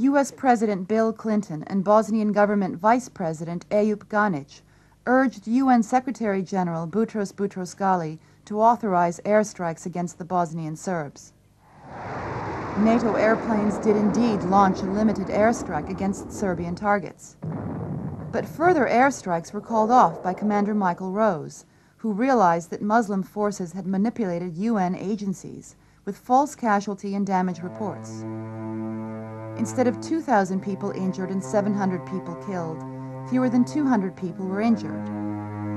U.S. President Bill Clinton and Bosnian government Vice President Eyüp Ganic urged UN Secretary General Boutros Boutros-Ghali to authorize airstrikes against the Bosnian Serbs. NATO airplanes did indeed launch a limited airstrike against Serbian targets. But further airstrikes were called off by Commander Majkl Rouz, who realized that Muslim forces had manipulated UN agencies with false casualty and damage reports. Instead of 2,000 people injured and 700 people killed, fewer than 200 people were injured.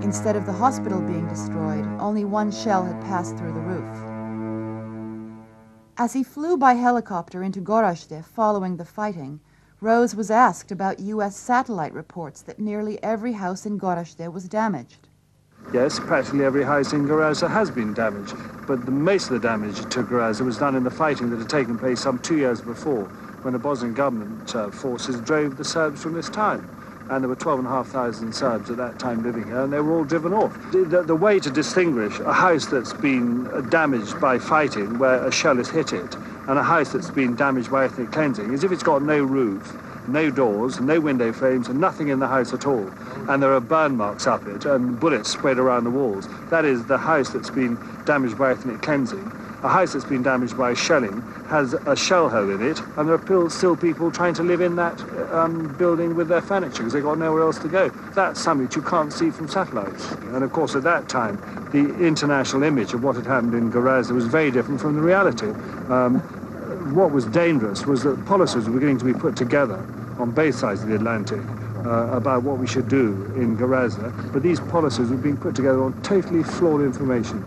Instead of the hospital being destroyed, only one shell had passed through the roof. As he flew by helicopter into Gorazde following the fighting, Rouz was asked about U.S. satellite reports that nearly every house in Gorazde was damaged. Yes, practically every house in Gorazde has been damaged, but most of the damage to Gorazde was done in the fighting that had taken place some 2 years before, when the Bosnian government forces drove the Serbs from this town. And there were 12,500 Serbs at that time living here, and they were all driven off. The way to distinguish a house that's been damaged by fighting, where a shell has hit it, and a house that's been damaged by ethnic cleansing, is if it's got no roof, no doors, no window frames, and nothing in the house at all, and there are burn marks up it and bullets spread around the walls. That is the house that's been damaged by ethnic cleansing. A house that's been damaged by shelling has a shell hole in it, and there are still people trying to live in that building with their furniture because they've got nowhere else to go. That's something you can't see from satellites. And of course, at that time, the international image of what had happened in Gorazde was very different from the reality. What was dangerous was that policies were beginning to be put together on both sides of the Atlantic about what we should do in Gorazde, but these policies were being put together on totally flawed information.